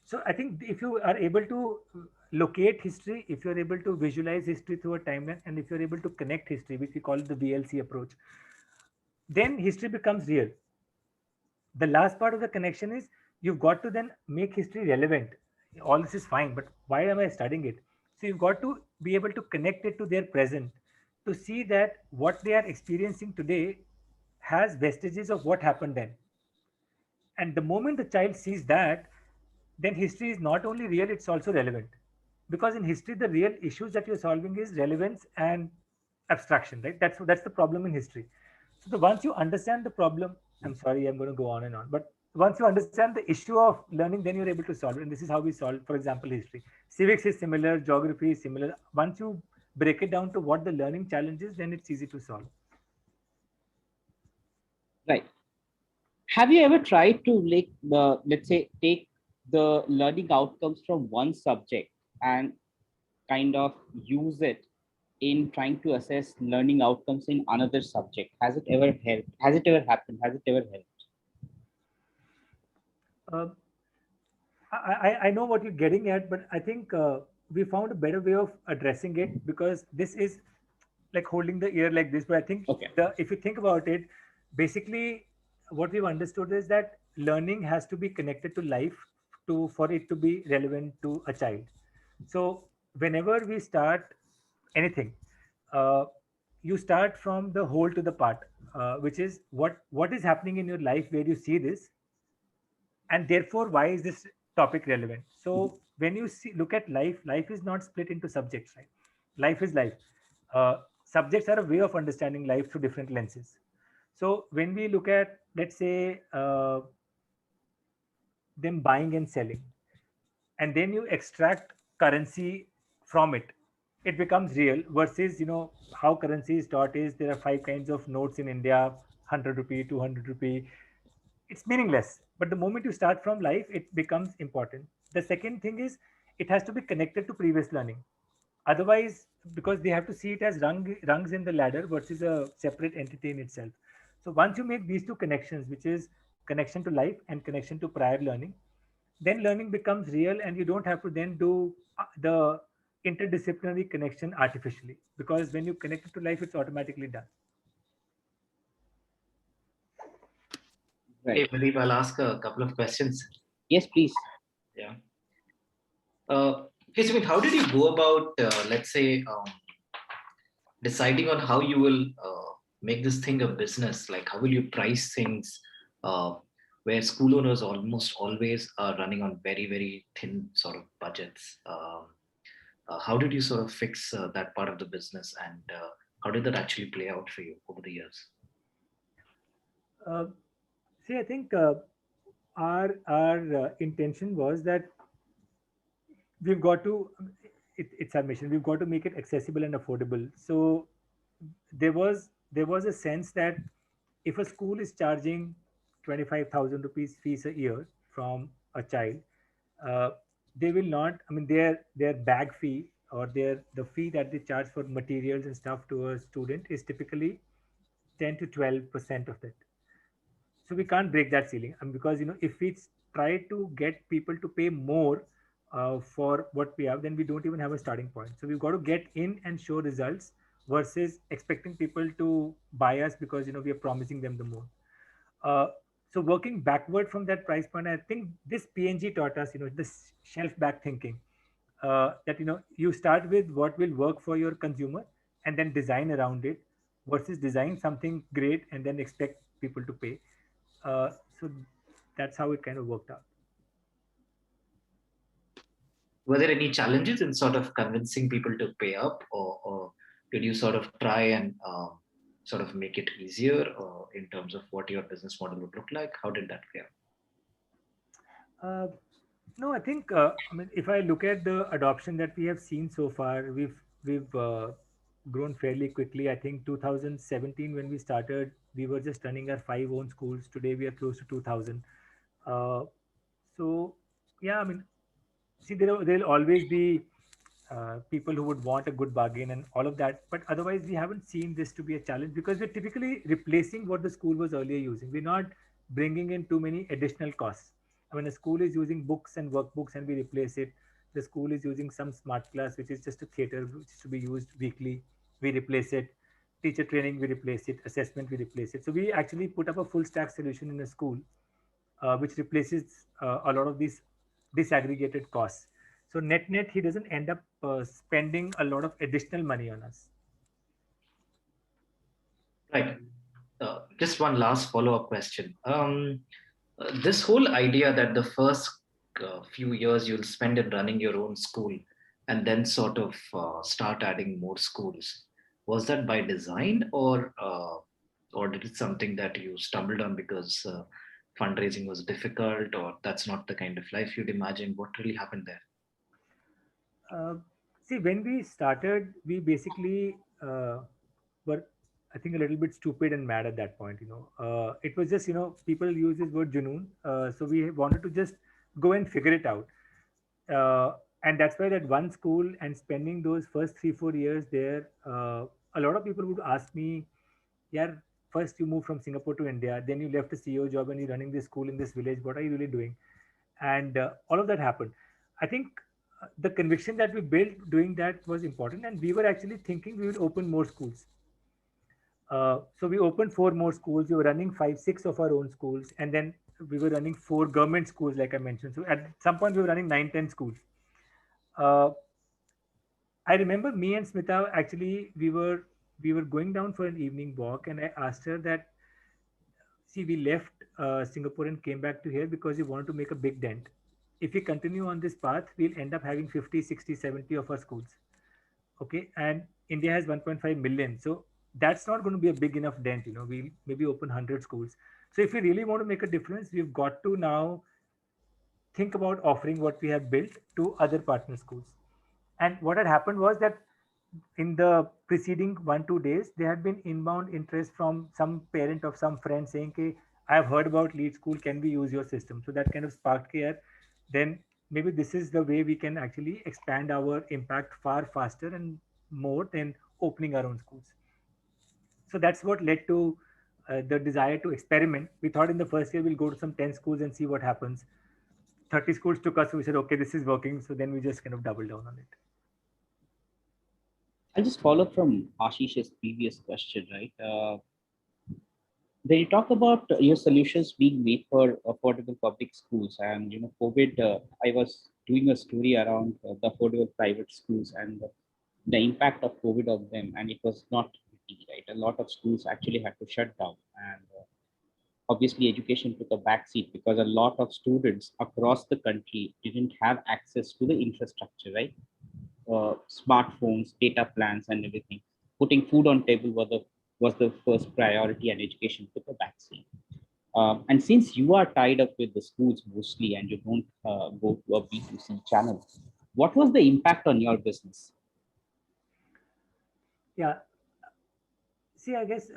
So I think if you are able to locate history, if you're able to visualize history through a timeline, and if you're able to connect history, which we call the VLC approach, then history becomes real. The last part of the connection is you've got to then make history relevant. All this is fine, but why am I studying it? So you've got to be able to connect it to their present, to see that what they are experiencing today has vestiges of what happened then. And the moment the child sees that, then history is not only real, it's also relevant. Because in history, the real issues that you're solving is relevance and abstraction, right? That's the problem in history. So the once you understand the problem, I'm sorry, I'm going to go on and on. But once you understand the issue of learning, then you're able to solve it. And this is how we solve, for example, history. Civics is similar, geography is similar. Once you break it down to what the learning challenge is, then it's easy to solve. Right. Have you ever tried to, like, let's say, take the learning outcomes from one subject and kind of use it in trying to assess learning outcomes in another subject? Has it ever helped? Has it ever happened? Has it ever helped? Uh, I know what you're getting at, but I think we found a better way of addressing it, because this is like holding the ear like this. But I think Okay. if you think about it, basically what we've understood is that learning has to be connected to life for it to be relevant to a child. So whenever we start anything, uh, you start from the whole to the part, which is what is happening in your life where you see this, and therefore why is this topic relevant. So when you look at life is not split into subjects, right? Life is life. Subjects are a way of understanding life through different lenses. So when we look at, let's say, them buying and selling, and then you extract currency from it, it becomes real. Versus, how currency is taught is there are 5 kinds of notes in India: 100 rupee, 200 rupee. It's meaningless. But the moment you start from life, it becomes important. The second thing is, it has to be connected to previous learning. Otherwise, because they have to see it as rungs in the ladder versus a separate entity in itself. So once you make these two connections, which is connection to life and connection to prior learning, then learning becomes real, and you don't have to then do the interdisciplinary connection artificially, because when you connect it to life, it's automatically done. Hey, Right. Pradeep, I'll ask a couple of questions. Yes, please. Yeah. Hey, Sumit, how did you go about, let's say, deciding on how you will make this thing a business? Like, how will you price things, where school owners almost always are running on very, very thin sort of budgets? How did you sort of fix that part of the business, and how did that actually play out for you over the years? Uh, See, I think our intention was that we've got to it's our mission, we've got to make it accessible and affordable. So there was a sense that if a school is charging 25,000 rupees fees a year from a child, uh, they will not, I mean, their bag fee, or the fee that they charge for materials and stuff to a student is typically 10 to 12% of it. So we can't break that ceiling. And because, if we try to get people to pay more for what we have, then we don't even have a starting point. So we've got to get in and show results versus expecting people to buy us because, we are promising them the more. uh, so working backward from that price point, I think this PNG taught us, this shelf back thinking, that, you start with what will work for your consumer and then design around it, versus design something great and then expect people to pay. So that's how it kind of worked out. Were there any challenges in sort of convincing people to pay up, or did you sort of try and sort of make it easier in terms of what your business model would look like? How did that play out? No, I think, I mean, if I look at the adoption that we have seen so far, we've grown fairly quickly. I think 2017 when we started, we were just running our 5 own schools. Today we are close to 2,000. Uh, so yeah, I mean, see, there'll always be people who would want a good bargain and all of that, but otherwise we haven't seen this to be a challenge, because we're typically replacing what the school was earlier using. We're not bringing in too many additional costs. I mean, the school is using books and workbooks and we replace it. The school is using some smart class, which is just a theater which is to be used weekly, we replace it. Teacher training, we replace it. Assessment, we replace it. So we actually put up a full stack solution in a school, which replaces a lot of these disaggregated costs. So net, he doesn't end up spending a lot of additional money on us. Right. Just one last follow-up question. This whole idea that the first few years you'll spend in running your own school and then sort of start adding more schools, was that by design, or or did it something that you stumbled on because fundraising was difficult, or that's not the kind of life you'd imagined? What really happened there? Uh, See, when we started, we basically were, I think, a little bit stupid and mad at that point. It was just, people use this word junoon. So we wanted to just go and figure it out. And that's why that one school and spending those first 3 4 years there, a lot of people would ask me, yeah, first you moved from Singapore to India, then you left a CEO job and you're running this school in this village. What are you really doing? And all of that happened. I think the conviction that we built doing that was important, and we were actually thinking we would open more schools. So we opened four more schools. We were running five, six of our own schools, and then we were running four government schools, like I mentioned. So at some point, we were running 9 10 schools. Uh, I remember me and Smita, actually we were going down for an evening walk, and I asked her that, see, we left Singapore and came back to here because we wanted to make a big dent. If we continue on this path, we'll end up having 50, 60, 70 of our schools. Okay. And India has 1.5 million. So that's not going to be a big enough dent. We'll maybe open 100 schools. So if we really want to make a difference, we've got to now think about offering what we have built to other partner schools. And what had happened was that in the preceding 1 2 days, there had been inbound interest from some parent of some friend saying, "Okay, I have heard about Lead School. Can we use your system?" So that kind of sparked care. Then maybe this is the way we can actually expand our impact far faster and more than opening our own schools. So that's what led to the desire to experiment. We thought in the first year we'll go to some 10 schools and see what happens. 30 schools took us, so we said, okay, this is working. So then we just kind of doubled down on it. I'll just follow up from Ashish's previous question, right? When you talk about your solutions being made for affordable public schools, and COVID, I was doing a story around the affordable private schools and the impact of COVID on them, and it was not pretty, right? A lot of schools actually had to shut down, and obviously education took a backseat because a lot of students across the country didn't have access to the infrastructure, right? Smartphones, data plans, and everything. Putting food on table was the first priority, and education took a backseat. And since you are tied up with the schools mostly, and you don't go to a B2C channel, what was the impact on your business? Yeah. See, I guess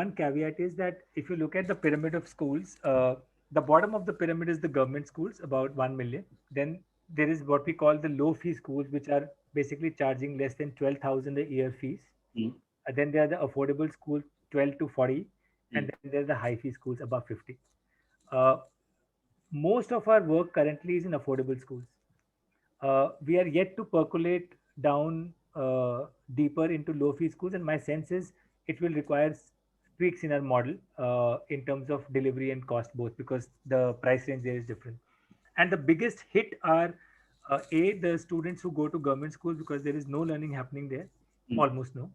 one caveat is that if you look at the pyramid of schools, the bottom of the pyramid is the government schools, about 1 million. Then there is what we call the low fee schools, which are basically charging less than 12,000 a year fees. Mm. Then there are the affordable schools, 12 to 40, and Mm. then there are the high fee schools above 50. Uh, Most of our work currently is in affordable schools. We are yet to percolate down deeper into low fee schools, and my sense is it will require tweaks in our model in terms of delivery and cost both, because the price range there is different. And the biggest hit are the students who go to government schools, because there is no learning happening there, Mm. almost no.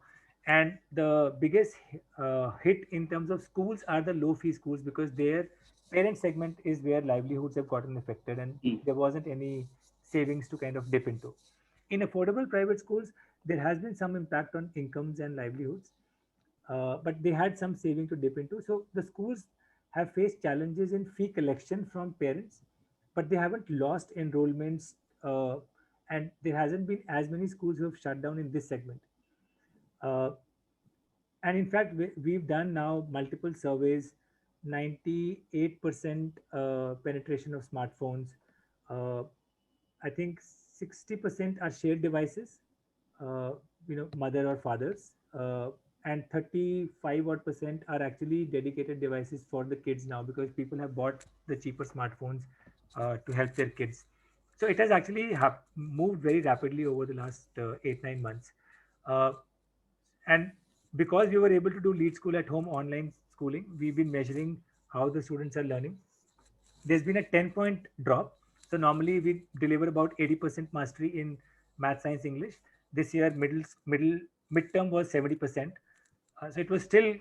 And the biggest hit in terms of schools are the low fee schools, because their parent segment is where livelihoods have gotten affected, and Mm. there wasn't any savings to kind of dip into. In affordable private schools, there has been some impact on incomes and livelihoods, but they had some saving to dip into. So the schools have faced challenges in fee collection from parents, but they haven't lost enrollments, and there hasn't been as many schools who have shut down in this segment. Uh, and in fact, we've done now multiple surveys. 98% penetration of smartphones. Uh, I think 60% are shared devices, uh, mother or fathers, and 35 odd percent are actually dedicated devices for the kids now, because people have bought the cheaper smartphones to help their kids. So it has actually moved very rapidly over the last 8 9 months. Uh, and because we were able to do Lead School at home online schooling, we've been measuring how the students are learning. There's been a 10-point drop. So normally we deliver about 80% mastery in math, science, English. This year, middle midterm was 70%. So it was still,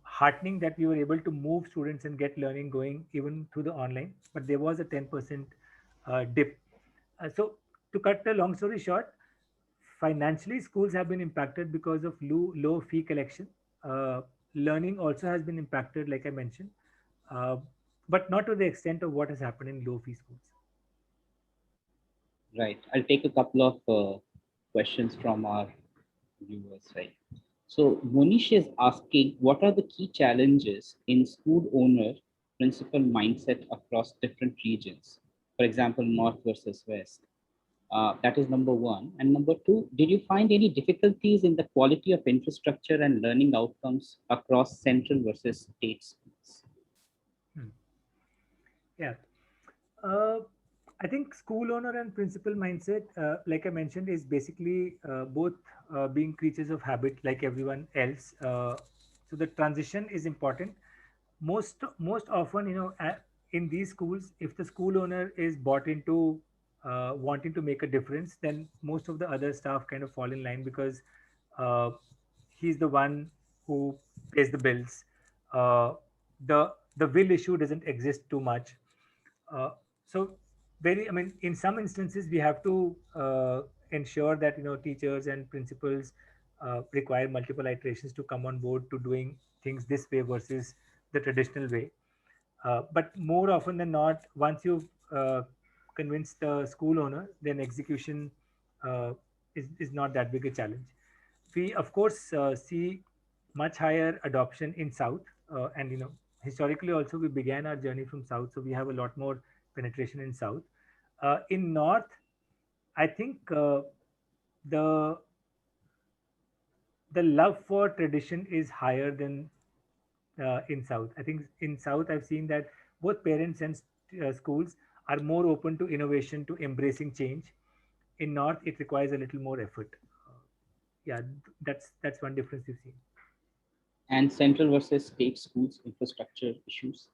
heartening that we were able to move students and get learning going even through the online. But there was a 10% dip. So to cut the long story short, financially schools have been impacted because of low fee collection. learning also has been impacted, like I mentioned, uh, but not to the extent of what has happened in low fee schools. Right. I'll take a couple of questions from our viewers, right? So Monish is asking, what are the key challenges in school owner principal mindset across different regions? For example, North versus West. That is number one. And number two, did you find any difficulties in the quality of infrastructure and learning outcomes across central versus state schools? Yeah. Uh, I think school owner and principal mindset, like I mentioned, is basically both being creatures of habit, like everyone else. So the transition is important. Most often, in these schools, if the school owner is bought into wanting to make a difference, then most of the other staff kind of fall in line because uh, he's the one who pays the bills. Uh, the will issue doesn't exist too much. uh, so I mean, in some instances, we have to ensure that teachers and principals require multiple iterations to come on board to doing things this way versus the traditional way. But more often than not, once you've convinced the school owner, then execution uh, is not that big a challenge. We, of course, see much higher adoption in South, and historically also we began our journey from South, so we have a lot more penetration in South. In North, I think the the love for tradition is higher than in South. I think in South, I've seen that both parents and schools are more open to innovation, to embracing change. In North, it requires a little more effort. Yeah, that's one difference we've seen. And central versus state schools infrastructure issues?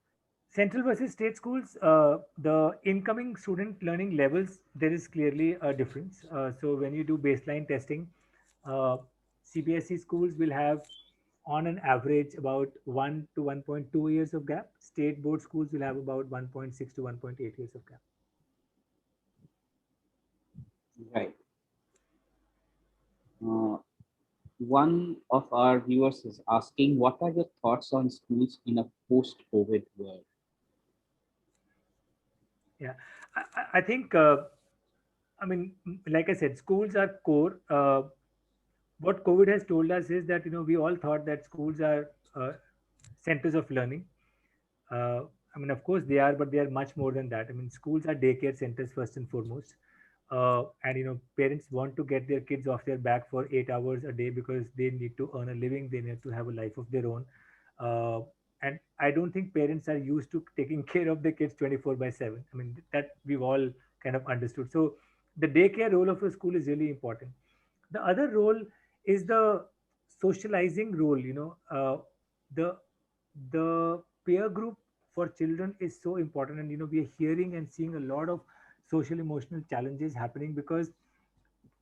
Central versus state schools, the incoming student learning levels, there is clearly a difference. So when you do baseline testing, uh, CBSE schools will have on an average about 1 to 1.2 years of gap. State board schools will have about 1.6 to 1.8 years of gap. Right. Uh, One of our viewers is asking, what are your thoughts on schools in a post-COVID world? Yeah, I think, I mean, like I said, schools are core. What COVID has told us is that we all thought that schools are centers of learning. Uh, I mean, of course they are, but they are much more than that. I mean, schools are daycare centers first and foremost, and parents want to get their kids off their back for 8 hours a day because they need to earn a living. They need to have a life of their own, uh, and I don't think parents are used to taking care of their kids 24/7. I mean, that we've all kind of understood. So, the daycare role of a school is really important. The other role is the socializing role. The the peer group for children is so important, and we are hearing and seeing a lot of social emotional challenges happening because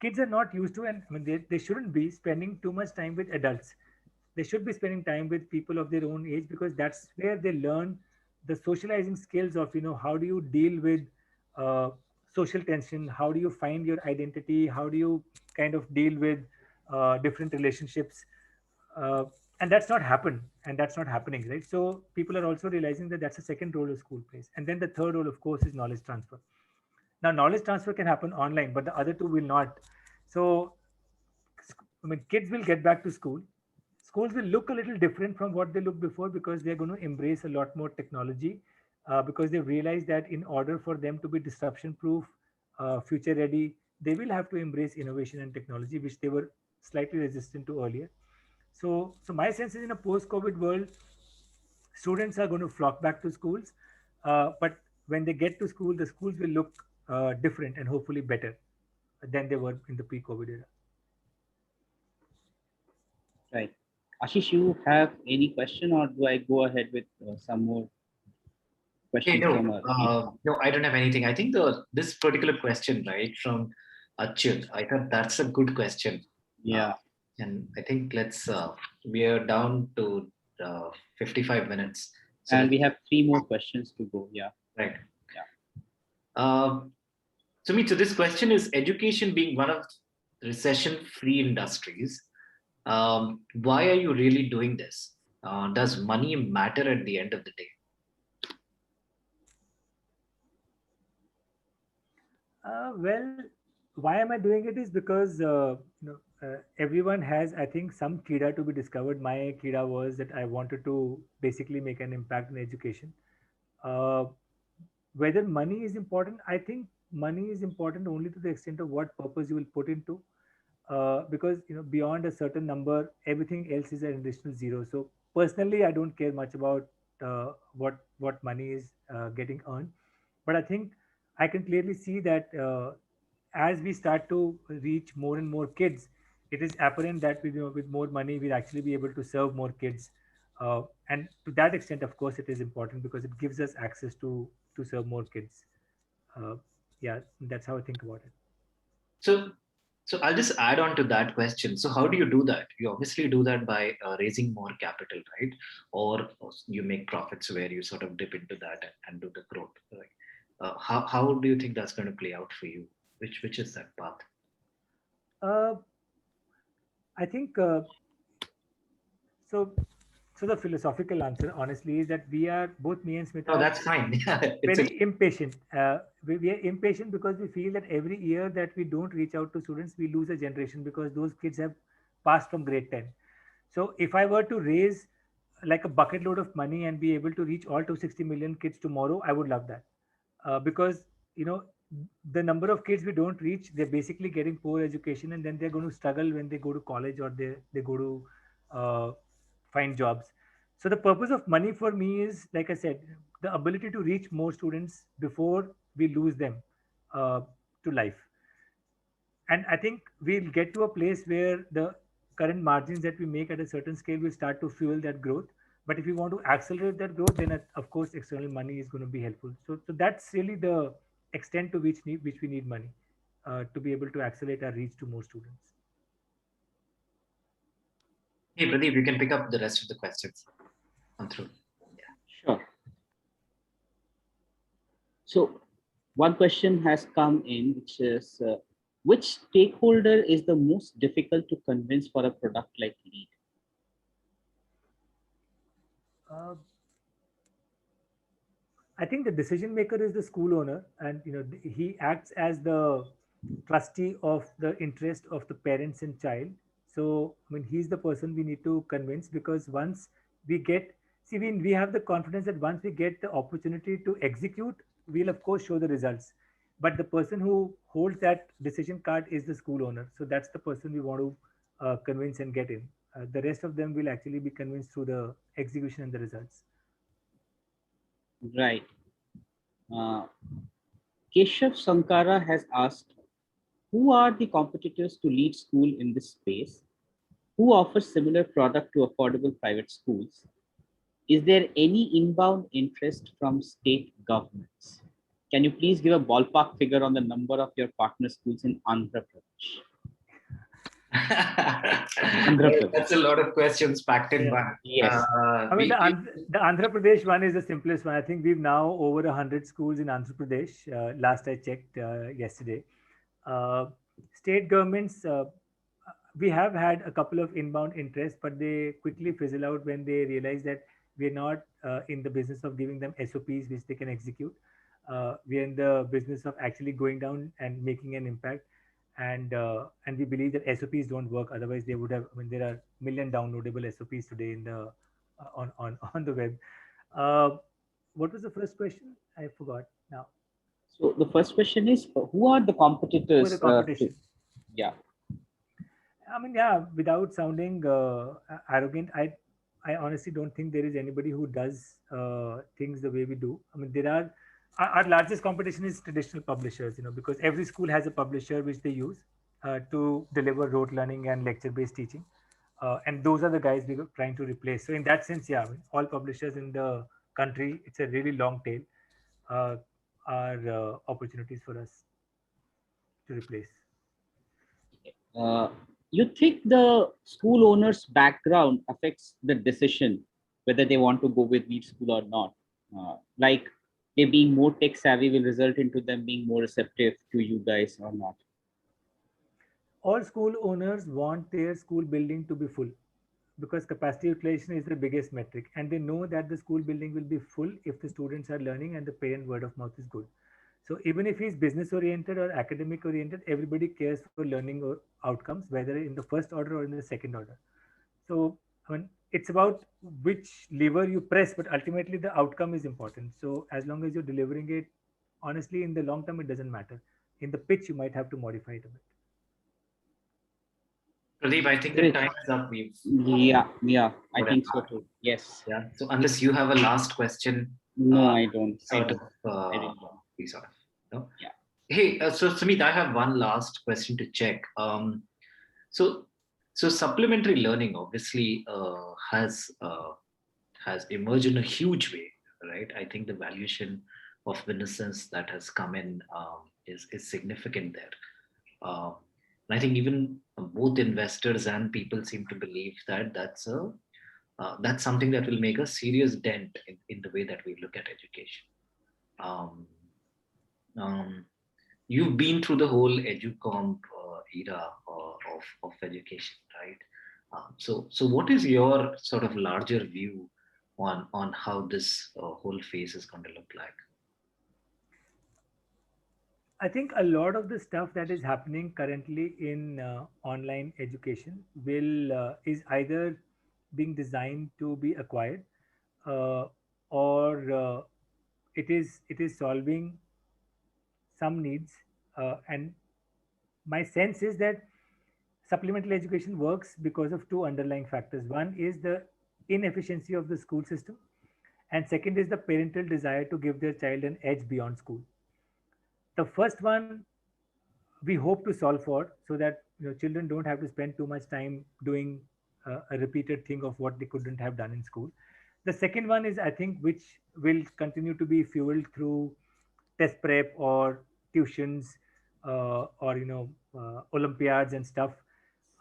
kids are not used to, and I mean, they shouldn't be spending too much time with adults. They should be spending time with people of their own age because that's where they learn the socializing skills of how do you deal with uh, social tension, how do you find your identity, how do you kind of deal with different relationships, uh, and that's not happened, and that's not happening, right? So people are also realizing that that's the second role a school plays, and then the third role, of course, is knowledge transfer. Now, knowledge transfer can happen online, but the other two will not. So, I mean, kids will get back to school. Schools will look a little different from what they looked before because they're going to embrace a lot more technology because they've realized that in order for them to be disruption proof, future ready, they will have to embrace innovation and technology, which they were slightly resistant to earlier. So my sense is in a post-COVID world, students are going to flock back to schools, but when they get to school, the schools will look different and hopefully better than they were in the pre-COVID era. Right. Ashish, you have any question, or do I go ahead with some more Okay, questions from our no, I don't have anything. I think this particular question, right, from Achyut, I thought that's a good question. Yeah. And I think we are down to 55 minutes. So And we have 3 more questions to go. Yeah. Right. Yeah. Sumit, so this question is education being one of recession-free industries. Why are you really doing this? Does money matter at the end of the day? Well, why am I doing it is because everyone has, I think, some kida to be discovered. My kida was that I wanted to basically make an impact in education. Uh, Whether money is important, I think money is important only to the extent of what purpose you will put into. Because beyond a certain number, everything else is an additional zero. So personally, I don't care much about what money is getting earned, but I think I can clearly see that as we start to reach more and more kids, it is apparent that with more money, we'll actually be able to serve more kids. And to that extent, of course, it is important because it gives us access to serve more kids. Uh, yeah, that's how I think about it. So, so I'll just add on to that question. So, how do you do that? You obviously do that by raising more capital, right? Or you make profits where you sort of dip into that and do the growth. Right? How do you think that's going to play out for you? Which is that path? Uh, I think so. So the philosophical answer, honestly, is that we are both me and Smith No, are that's fine. Yeah, it's a very impatient. We are impatient because we feel that every year that we don't reach out to students, we lose a generation because those kids have passed from grade 10. So if I were to raise like a bucket load of money and be able to reach all 260 million kids tomorrow, I would love that. Because you know the number of kids we don't reach, they're basically getting poor education, and then they're going to struggle when they go to college or they go to uh, find jobs. So the purpose of money for me is, like I said, the ability to reach more students before we lose them uh, to life. And I think we'll get to a place where the current margins that we make at a certain scale will start to fuel that growth. But if we want to accelerate that growth, then of course external money is going to be helpful. So that's really the extent to which we need money to be able to accelerate our reach to more students. Hey, Pradeep, you can pick up the rest of the questions. I'm through. Sure. So one question has come in, which is, which stakeholder is the most difficult to convince for a product like Lead? uh, I think the decision maker is the school owner, and he acts as the trustee of the interest of the parents and child. So, I mean, he's the person we need to convince, because once we get, see, we have the confidence that once we get the opportunity to execute, we'll of course show the results. But the person who holds that decision card is the school owner. So that's the person we want to convince and get in. The rest of them will actually be convinced through the execution and the results. Right. Uh, Keshav Sankara has asked, who are the competitors to Lead School in this space? Who offers similar product to affordable private schools? Is there any inbound interest from state governments? Can you please give a ballpark figure on the number of your partner schools in Andhra Pradesh? Andhra Pradesh. That's a lot of questions packed in one. Yes. I mean, the Andhra Pradesh one is the simplest one. I think we've now over 100 schools in Andhra Pradesh. Last I checked yesterday. Uh, State governments, we have had a couple of inbound interests, but they quickly fizzle out when they realize that we're not in the business of giving them SOPs which they can execute. We're in the business of actually going down and making an impact. And we believe that SOPs don't work. Otherwise, they would have. I mean, there are million downloadable SOPs today in the on the web. Uh, what was the first question? I forgot now. So the first question is, who are the For competitors? the competition. Yeah. I mean, yeah, without sounding arrogant, I honestly don't think there is anybody who does things the way we do. I mean, there are our largest competition is traditional publishers, because every school has a publisher which they use to deliver rote learning and lecture-based teaching, and those are the guys we're trying to replace. So in that sense, yeah, I mean, all publishers in the country, it's a really long tail, uh, are opportunities for us to replace. Uh, you think the school owner's background affects the decision whether they want to go with Lead School or not? Like they being more tech savvy will result into them being more receptive to you guys or not? All school owners want their school building to be full. because capacity utilization is the biggest metric, and they know that the school building will be full if the students are learning and the parent word of mouth is good. So even if he's business oriented or academic oriented, everybody cares for learning or outcomes, whether in the first order or in the second order. So I mean, it's about which lever you press, but ultimately the outcome is important. So as long as you're delivering it, honestly, in the long term, it doesn't matter. In the pitch, you might have to modify it a bit. Pradeep, I think the Great. time is up. We've Yeah, I got an think so hour. too. Yes. Yeah. So unless you have a last question, No, uh, I don't. sort of, I really don't. we sort of, no. Yeah. Hey, so Sumit, I have one last question to check. So, so supplementary learning obviously has emerged in a huge way, right? I think the valuation of innocence that has come in is significant there. Uh, and I think even both investors and people seem to believe that that's something that will make a serious dent in the way that we look at education. Um, um, you've been through the whole educomp era of education, right? So what is your sort of larger view on how this whole phase is going to look like? I think a lot of the stuff that is happening currently in online education will is either being designed to be acquired, uh, or it is solving some needs. And my sense is that supplemental education works because of two underlying factors. One is the inefficiency of the school system, and second is the parental desire to give their child an edge beyond school. The first one we hope to solve for, so that children don't have to spend too much time doing a repeated thing of what they couldn't have done in school. The second one is, I think, which will continue to be fueled through test prep or tuitions, or olympiads and stuff.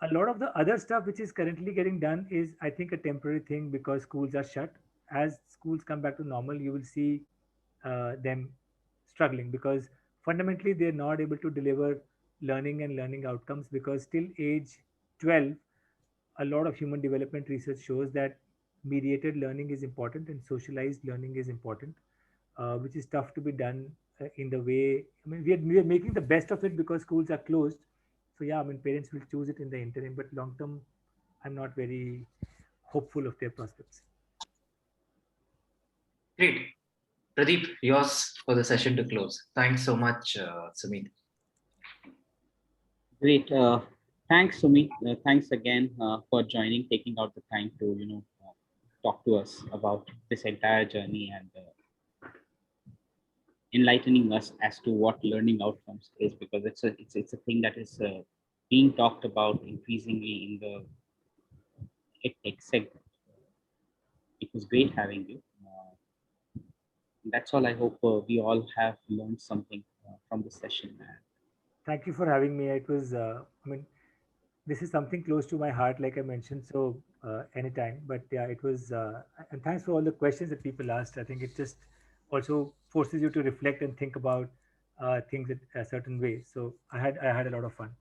A lot of the other stuff which is currently getting done is, I think, a temporary thing because schools are shut. As schools come back to normal, you will see them struggling, because fundamentally they're not able to deliver learning and learning outcomes, because till age 12, a lot of human development research shows that mediated learning is important and socialized learning is important, which is tough to be done in the way. I mean, we are making the best of it because schools are closed. So yeah, I mean, parents will choose it in the interim, but long term, I'm not very hopeful of their prospects. Great. Pradeep, yours for the session to close. Thanks so much, Sumit. Great. Thanks, Sumit. Thanks again for joining, taking out the time to talk to us about this entire journey and enlightening us as to what learning outcomes is, because it's a thing that is being talked about increasingly in the tech segment. It was great having you. That's all. I hope we all have learned something from the session. Thank you for having me. It was, I mean, this is something close to my heart, like I mentioned. So anytime, but yeah, it was, and thanks for all the questions that people asked. I think it just also forces you to reflect and think about things in a certain way. So I had a lot of fun.